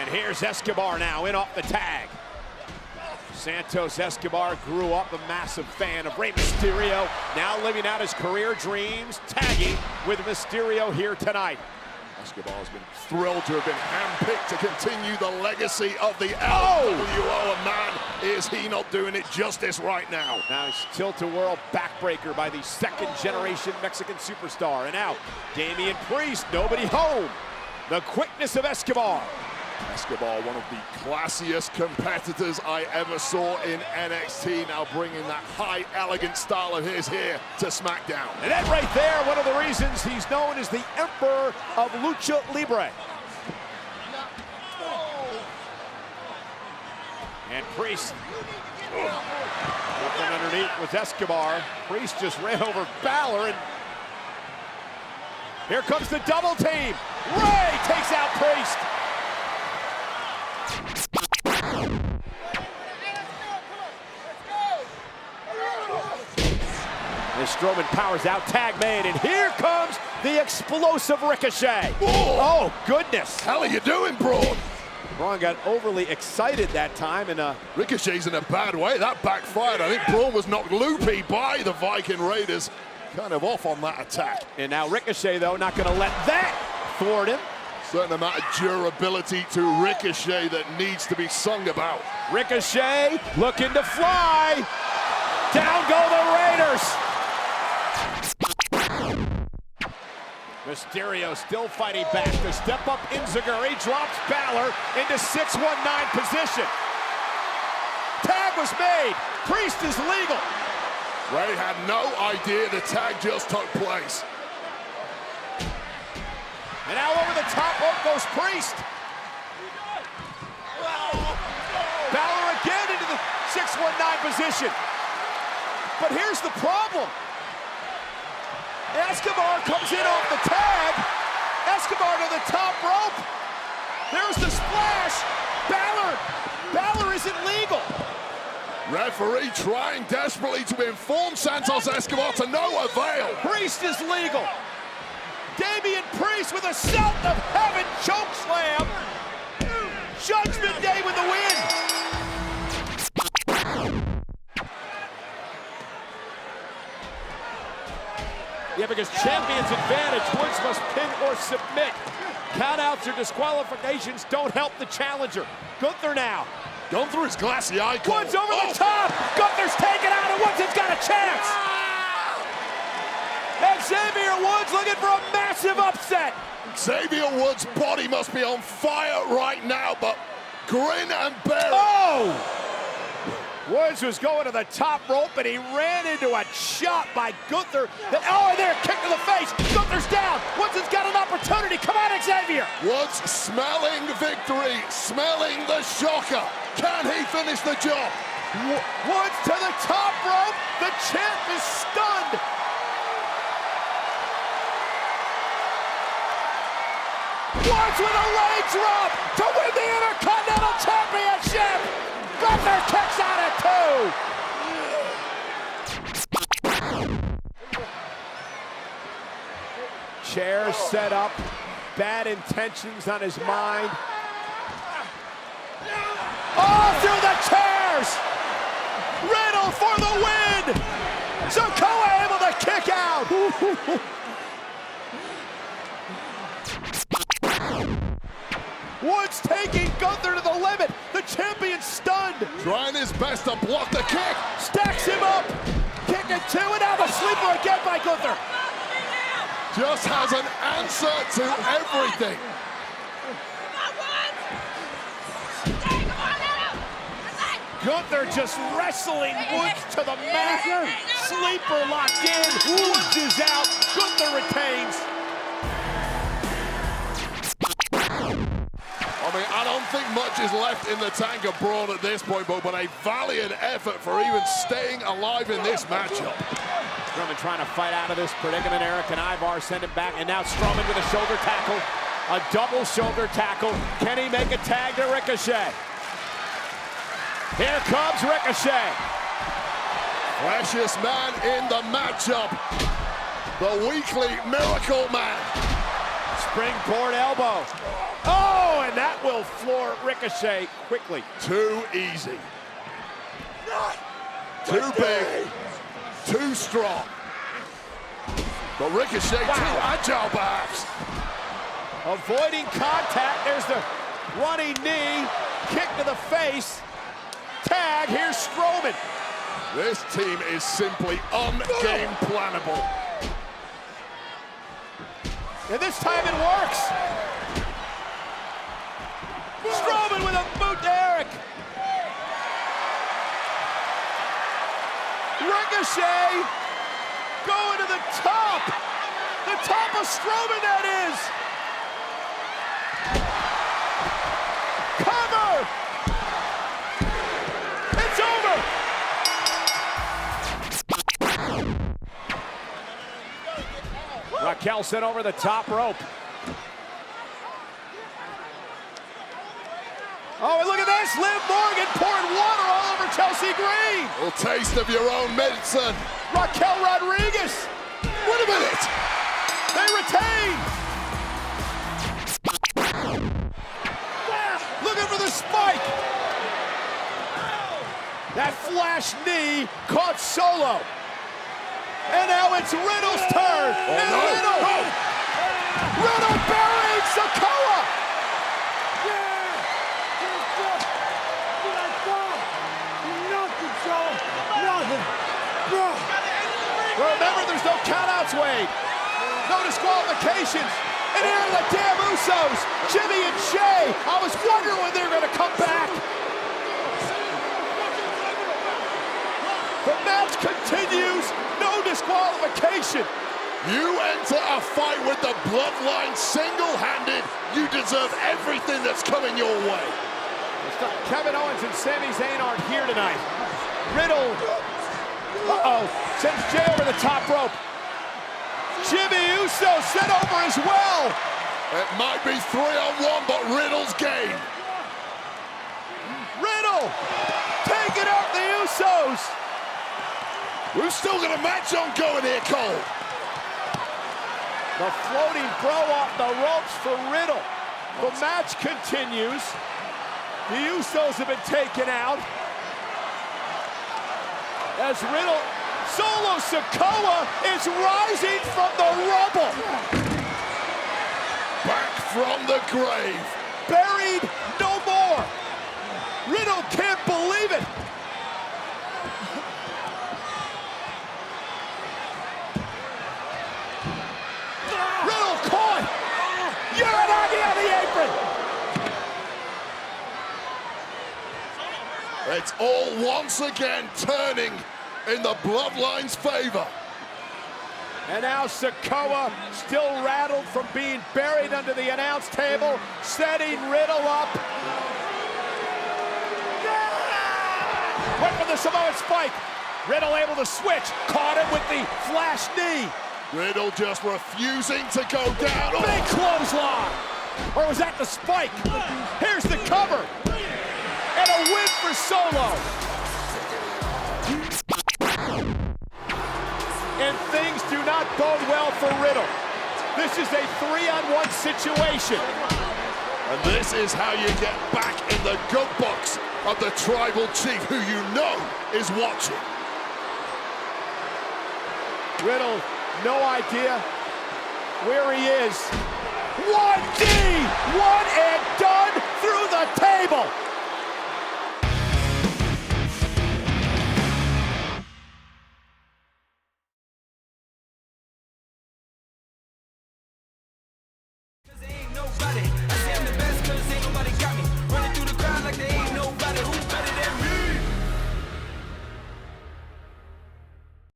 And here's Escobar now in off the tag. Santos Escobar grew up a massive fan of Rey Mysterio, now living out his career dreams, tagging with Mysterio here tonight. Escobar has been thrilled to have been handpicked to continue the legacy of the LWO, and man, is he not doing it justice right now. Now he's tilt-a-whirl backbreaker by the second-generation Mexican superstar. And now, Damian Priest, nobody home. The quickness of Escobar. Escobar, one of the classiest competitors I ever saw in NXT, now bringing that high, elegant style of his here to SmackDown. And that right there, one of the reasons he's known as the Emperor of Lucha Libre. And Priest, looking underneath with Escobar. Priest just ran over Balor, and here comes the double team. Rey takes out Priest. As Strowman powers out, tag made, and here comes the explosive Ricochet. Oh, goodness. Hell are you doing, Braun? Braun got overly excited that time, and Ricochet's in a bad way. That backfired. I think Braun was knocked loopy by the Viking Raiders. Kind of off on that attack. And now Ricochet, though, not going to let that thwart him. Certain amount of durability to Ricochet that needs to be sung about. Ricochet looking to fly. Down go the Raiders. Mysterio still fighting back. The step up Enziguri drops Balor into 619 position. Tag was made. Priest is legal. Rey had no idea the tag just took place. And now over the top rope goes Priest. Balor again into the 619 position. But here's the problem. Escobar comes in off the tag. Escobar to the top rope. There's the splash. Balor isn't legal. Referee trying desperately to inform Santos Escobar to no avail. Priest is legal. Damian Priest with a South of Heaven choke slam. Judgment Day with the win. Yeah, because champion's advantage. Woods must pin or submit. Countouts or disqualifications don't help the challenger. Gunther now. Gunther is glassy eye. Woods over the top. Gunther's taken out, and Woods has got a chance. And Xavier Woods looking for a massive upset. Xavier Woods' body must be on fire right now, but grin and bear it. Oh! Woods was going to the top rope, and he ran into a shot by Gunther. Oh, and there, kick to the face. Gunther's down. Woods has got an opportunity. Come on, Xavier. Woods smelling victory, smelling the shocker. Can he finish the job? Woods to the top rope. The champ is stunned. Woods with a leg drop to win the Intercontinental Championship. Gunther kicks out at 2. Chairs set up. Bad intentions on his mind. Oh, through the chairs! Riddle for the win! Sikoa able to kick out! Woods taking Gunther to the limit. The champion's stunned. Trying his best to block the kick. Stacks him up. Kick it 2, and now the sleeper again by Gunther. Just has an answer to everything. Gunther just wrestling Woods to the mat. Sleeper locked in. Woods is out. Gunther retains. I mean, I don't think much is left in the tank of Braun at this point, but a valiant effort for even staying alive in this matchup. Strowman trying to fight out of this predicament. Eric and Ivar send him back, and now Strowman with a shoulder tackle. A double shoulder tackle. Can he make a tag to Ricochet? Here comes Ricochet. Precious man in the matchup. The weekly Miracle Man. Springboard elbow. Oh, and that will floor Ricochet quickly. Too easy. Too big. Too strong. But Ricochet too agile, perhaps. Avoiding contact. There's the running knee. Kick to the face. Tag. Here's Strowman. This team is simply un-game plannable. And this time it works. Strowman with a boot to Eric. Ricochet going to the top. The top of Strowman, that is. Cover. It's over. Raquel sent over the top rope. Oh, and look at this. Liv Morgan pouring water all over Chelsea Green. A little taste of your own medicine. Raquel Rodriguez. Wait a minute. They retain. Looking for the spike. That flash knee caught Solo. And now it's Riddle's turn. And Riddle buried Sikoa. Remember, there's no countouts, Wade. No disqualifications. And here are the damn Usos, Jimmy and Jay. I was wondering when they were going to come back. The match continues. No disqualification. You enter a fight with the Bloodline single-handed. You deserve everything that's coming your way. Kevin Owens and Sami Zayn aren't here tonight. Riddle, sends Jay over the top rope. Jimmy Uso sent over as well. It might be 3-on-1, but Riddle's game. Riddle taking out the Usos. We've still got a match ongoing here, Cole. The floating bro off the ropes for Riddle. The match continues. The Usos have been taken out. As Riddle, Solo Sikoa is rising from the rubble. Back from the grave. Buried no more. Riddle can't believe it. Riddle caught. Uranagi on the apron. It's all once again turning in the Bloodline's favor. And now Sikoa, still rattled from being buried under the announce table, setting Riddle up. Went for the Samoan spike. Riddle able to switch, caught him with the flash knee. Riddle just refusing to go down. Big clothesline. Or was that the spike? Here's the cover. And a win for Solo. And things do not bode well for Riddle. This is a 3-on-1 situation. And this is how you get back in the good books of the tribal chief, who you know is watching. Riddle, no idea where he is. 1D, one and done through the table.